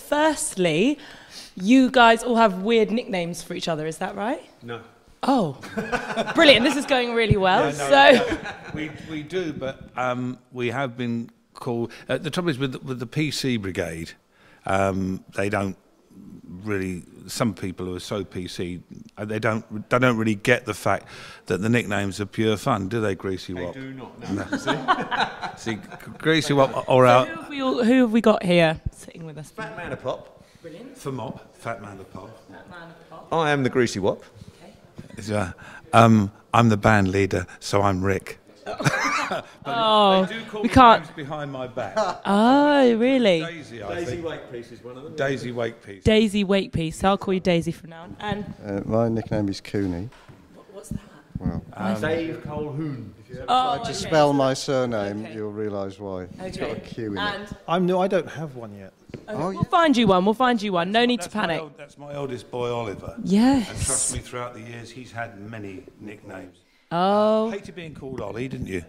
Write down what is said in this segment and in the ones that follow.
firstly, you guys all have weird nicknames for each other, is that right? No. Oh, brilliant. This is going really well. We do, but we have been called... the trouble is with the PC brigade, they don't really... Some people who are so PC, they don't really get the fact that the nicknames are pure fun, do they, Greasy Wop? They do not, no. See, Greasy Wop or out... Who have we got here sitting with us? Fat Man of Pop. Brilliant. For Mop, Fat Man of Pop. Fat Man of Pop. I am the Greasy Wop. I'm the band leader, so I'm Rick. Oh, they do call we me can't. names behind my back. Oh, really? Daisy, I Daisy think. Wakepiece is one of them. Daisy Wakepiece. Daisy Wakepiece. So I'll call you Daisy from now on. And My nickname is Cooney. what's that? Well, Dave Colhoun. try to spell my surname, you'll realise why. It's got a Okay. Q in it. And I'm new. I don't have one yet. Oh, we'll find you one. We'll find you one. No need to That's my panic. that's my oldest boy, Oliver. Yes. And trust me, throughout the years, he's had many nicknames. Oh. Hated being called Ollie, didn't you?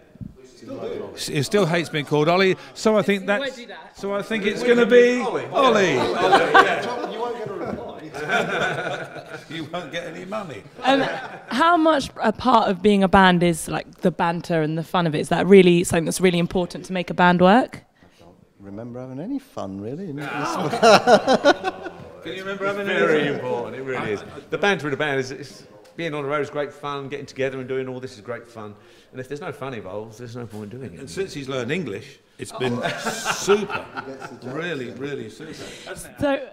He still hates being called Ollie, so I think won't that's... do that. So I think it's going to be Ollie. You won't get a reply. You won't get any money. How much a part of being a band is like the banter and the fun of it? Is that really something that's really important to make a band work? Remember having any fun, really? Can you remember having Very important, it really is. The banter in a band is being on the road is great fun, getting together and doing all this is great fun. And if there's no fun involved, there's no point doing it. And since he's learned English, it's been super. Really, really super. So,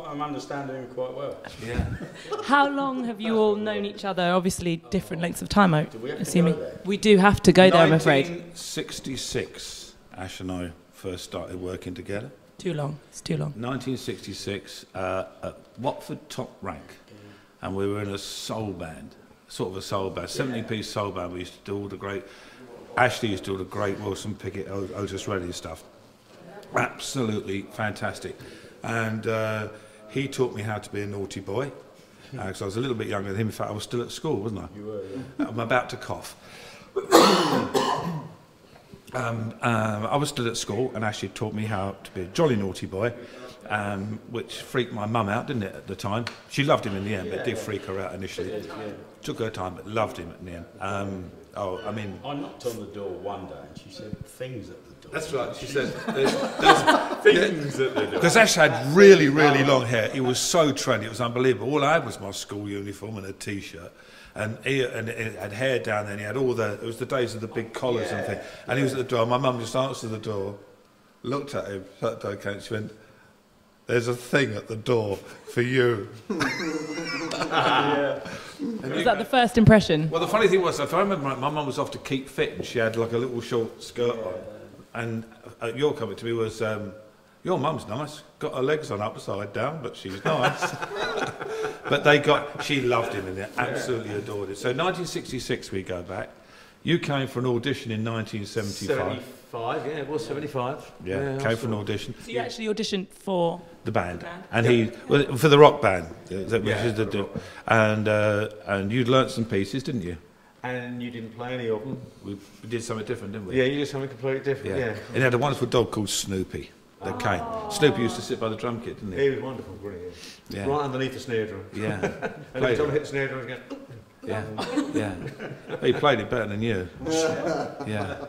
I'm understanding him quite well. Yeah. how long have you all known each other? Obviously, different lengths of time, I'm we have to assuming. go there? We do have to go there, I'm afraid. 1966, Ash and I first started working together. Too long. It's too long. 1966 at Watford Top Rank, and we were in a soul band, sort of a soul band, 70-piece soul band. We used to do all the great, Ashley used to do all the great Wilson Pickett, Otis Redding stuff. Absolutely fantastic. And he taught me how to be a naughty boy, because I was a little bit younger than him. In fact, I was still at school, wasn't I? You were, yeah. I'm about to cough. I was still at school, and Ashley taught me how to be a jolly naughty boy, which freaked my mum out, didn't it, at the time? She loved him in the end, but it did freak her out initially. Took her time, but loved him in the end. I knocked on the door one day, and she said, "Things at the door." That's right, she said. Things at the door. Because Ash had really, really long hair. He was so trendy, it was unbelievable. All I had was my school uniform and a T-shirt. And he had hair down there, and he had it was the days of the big collars and things. And he was at the door, my mum just answered the door, looked at him, shut the door, and she went, "There's a thing at the door for you." Was that the first impression? Well, the funny thing was, if I remember right, my mum was off to keep fit, and she had like a little short skirt on. And your comment to me was, "Your mum's nice, got her legs on upside down, but she's nice." But she loved him and they absolutely adored it. So 1966 we go back. You came for an audition in 1975. 75, yeah, it was 75. Yeah, came for an audition. So you actually auditioned for The band. The band. And for the rock band. And you'd learnt some pieces, didn't you? And you didn't play any of them? We did something different, didn't we? Yeah, you did something completely different, yeah. And he had a wonderful dog called Snoopy that came. Snoopy used to sit by the drum kit, didn't he? He was wonderful, brilliant. Yeah. Right underneath the snare drum. Yeah. And every time I hit the snare drum, he'd go... Yeah, yeah. He played it better than you. Yeah.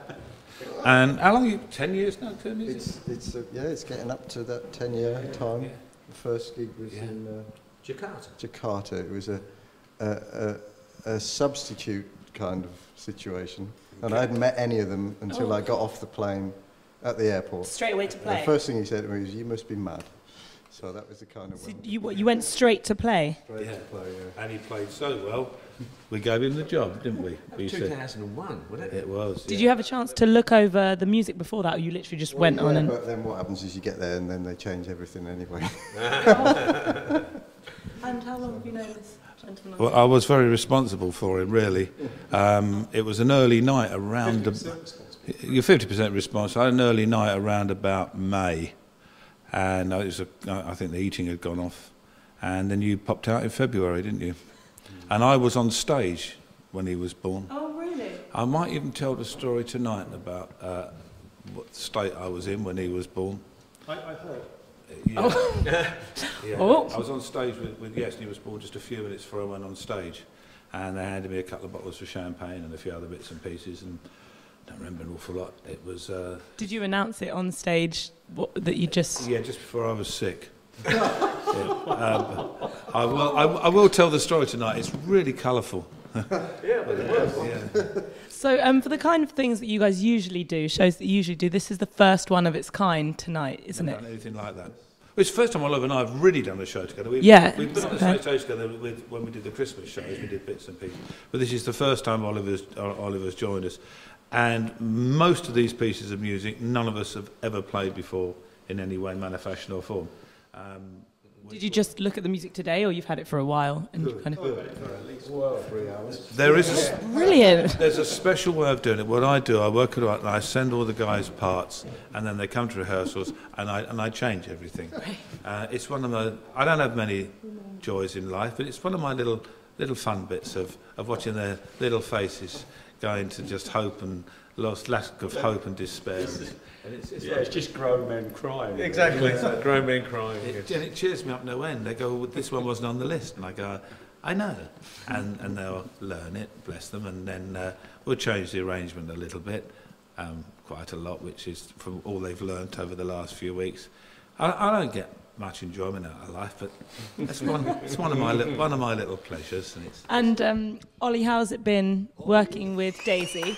And how long? 10 years now? 10 years? It's getting up to that 10-year time. Yeah. The first gig was in Jakarta. It was a substitute kind of situation, and I hadn't met any of them until I got off the plane at the airport. straight away to play? The first thing he said to me was, "You must be mad." So that was the kind of So one. you went straight to play? Straight to play, yeah. And he played so well, we gave him the job, didn't we? 2001, wasn't it? It was. Did you have a chance to look over the music before that, or you literally just went on and... But then what happens is you get there and then they change everything anyway. And how long have you known this gentleman? Well, I was very responsible for him, really. It was an early night around... You're 50% responsible. I had an early night around about May. And I think the heating had gone off. And then you popped out in February, didn't you? And I was on stage when he was born. Oh, really? I might even tell the story tonight about what state I was in when he was born. I heard. Yeah. Yeah. Oh. I was on stage with Yes New Sport just a few minutes before I went on stage, and they handed me a couple of bottles of champagne and a few other bits and pieces, and I don't remember an awful lot. It was... Did you announce it on stage that you just... Yeah, just before I was sick. I will tell the story tonight. It's really colourful. So for the kind of things that you guys usually do, shows that you usually do, this is the first one of its kind tonight, isn't it? Anything like that. It's the first time Oliver and I have really done a show together. We've put on the stage together when we did the Christmas shows. We did bits and pieces, but this is the first time Oliver's joined us. And most of these pieces of music, none of us have ever played before in any way, manner, fashion, or form. Did you just look at the music today, or you've had it for a while? And you kind of... At least 3 hours. There is Brilliant. There's a special way of doing it. What I do, I work it out and I send all the guys parts, and then they come to rehearsals, and I change everything. It's one of my... I don't have many joys in life, but it's one of my little fun bits of watching their little faces going to just hope and lack of hope and despair. It's just grown men crying. Exactly, it's like grown men crying. And it cheers me up no end. They go, well, this one wasn't on the list. And I go, I know. And they'll learn it, bless them, and then we'll change the arrangement a little bit, quite a lot, which is from all they've learnt over the last few weeks. I don't get much enjoyment out of life, but it's one of my little pleasures. And Ollie, how's it been working with Daisy?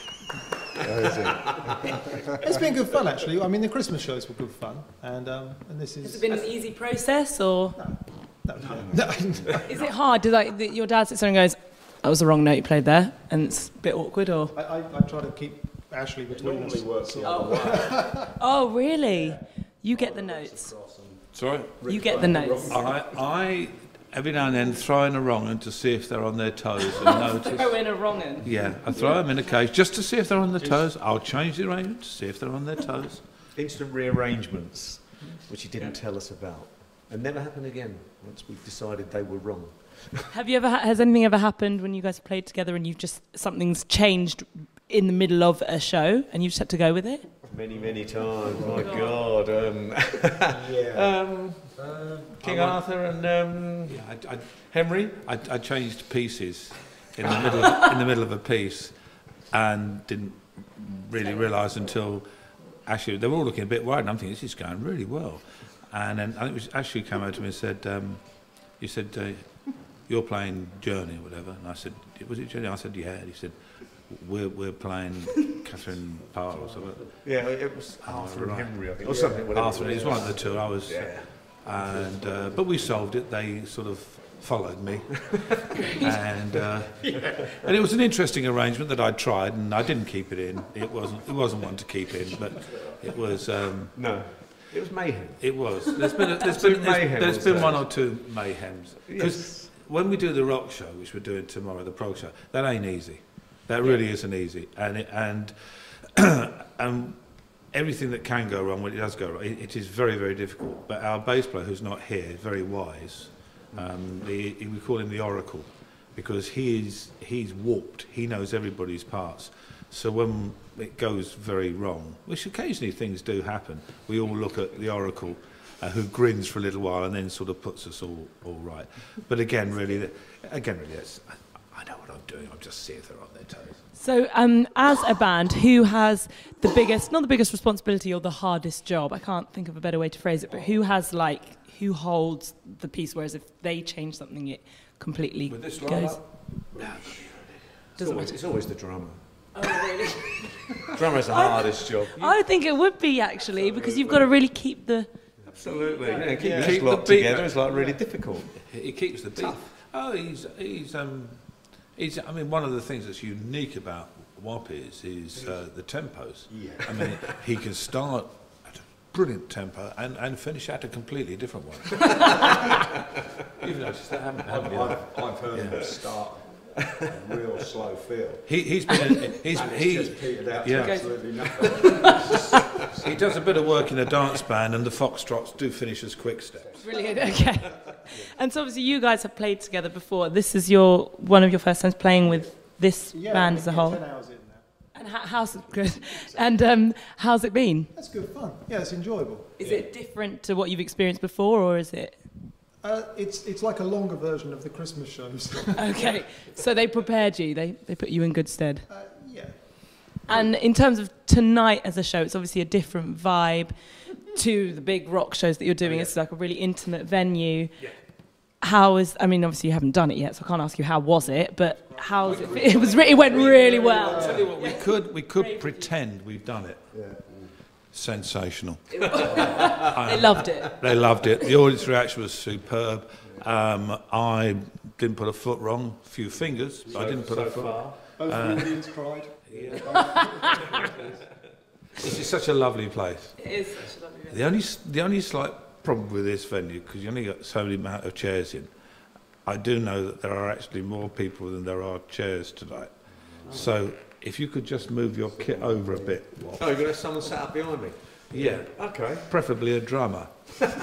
It's been good fun, actually. I mean, the Christmas shows were good fun, and this is... Has it been an easy process, or...? No. Is it hard? Your dad sits there and goes, that was the wrong note you played there, and it's a bit awkward, or...? I try to keep Ashley between us. Oh, really? You get the notes. Sorry? You get the notes. I every now and then throw in a wrong un to see if they're on their toes. And notice. Throw in a wrong un? Yeah, I throw them in a case just to see if they're on their toes. I'll change the arrangement to see if they're on their toes. Instant rearrangements, which he didn't tell us about. And never happened again once we've decided they were wrong. Has anything ever happened when you guys played together and something's changed in the middle of a show and you've just had to go with it? Many times. My God. King Arthur and Henry. I changed pieces in the middle of a piece, and didn't really realise until actually they were all looking a bit worried. And I'm thinking this is going really well, and then I think it was Ashley came over to me and said, "You said you're playing Journey or whatever," and I said, "Was it Journey?" I said, "Yeah." And he said, We're playing Catherine Parr or something. Yeah, it was Arthur and Henry, I think, or something. Arthur, it was one of the two. I was, but we solved it. They sort of followed me, and it was an interesting arrangement that I tried, and I didn't keep it in. It wasn't one to keep in, but it was. No, it was mayhem. It was. There's been one or two mayhems because when we do the rock show, which we're doing tomorrow, the prog show, that ain't easy. That really isn't easy, and everything that can go wrong, when it does go wrong, it is very, very difficult. But our bass player, who's not here, is very wise. We call him the Oracle, because he's warped. He knows everybody's parts. So when it goes very wrong, which occasionally things do happen, we all look at the Oracle, who grins for a little while and then sort of puts us all right. But again, really, that's. I know what I'm doing. I'm just seeing if they're on their toes. So, as a band, who has the biggest, not the biggest responsibility or the hardest job? I can't think of a better way to phrase it, but who holds the piece? Whereas if they change something, it completely goes. It's always the drummer. Oh, really? Drummer's the hardest job. I think it would be actually, because you've got to really keep the. Absolutely. Keep the lot together is like really difficult. He keeps the beat. Oh, I mean, one of the things that's unique about Wop is the tempos. Yeah. I mean, he can start at a brilliant tempo and finish at a completely different one. You've noticed that, haven't you? I've heard him start a real slow feel. He's just petered out to absolutely nothing. He does a bit of work in a dance band, and the foxtrots do finish as quick steps. Brilliant. Okay. And so obviously you guys have played together before. This is one of your first times playing with this band as a whole. 10 hours in And how's good? And how's it been? That's good fun. Yeah, it's enjoyable. Is it different to what you've experienced before, or is it? It's like a longer version of the Christmas shows. Okay, so they prepared you. They put you in good stead. Yeah. And in terms of tonight as a show, it's obviously a different vibe to the big rock shows that you're doing. It's like a really intimate venue. Yeah. I mean, obviously you haven't done it yet, so I can't ask you how was it, but how's it? It went really well. I'll tell you what, we could pretend we've done it. Yeah. Sensational. They loved it. They loved it. The audience reaction was superb. I didn't put a foot wrong, a few fingers, but I didn't put a foot. Both the audience cried. This is such a lovely place. It is such a lovely venue. The only slight problem with this venue, because you only got so many amount of chairs in, I do know that there are actually more people than there are chairs tonight. So if you could just move your kit over a bit. Oh, you're going to have someone sat up behind me? Yeah. Okay. Preferably a drummer. That's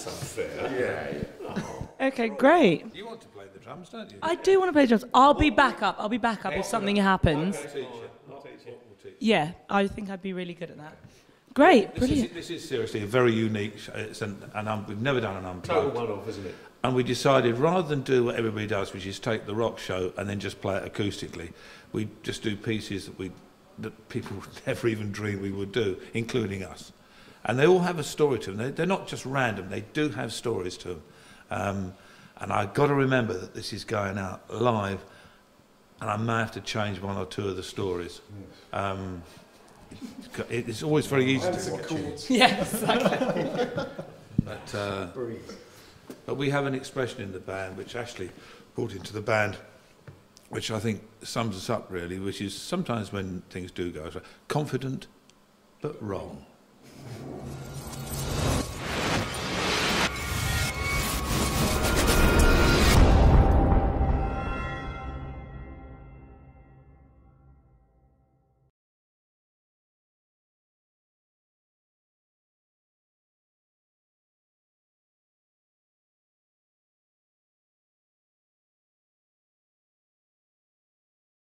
unfair. Yeah. Okay, great. You want to play the drums, don't you? I do want to play drums. I'll be back up if something happens. I'll teach you. Yeah, I think I'd be really good at that. Great, brilliant. This is seriously a very unique. We've never done an unplugged. Total one-off, isn't it? And we decided, rather than do what everybody does, which is take the rock show and then just play it acoustically, we just do pieces that people never even dreamed we would do, including us. And they all have a story to them. They're not just random. They do have stories to them. And I've got to remember that this is going out live, and I may have to change one or two of the stories. It's always very easy to watch it. Yes, exactly. But we have an expression in the band, which Ashley brought into the band, which I think sums us up really, which is sometimes when things do go, confident but wrong.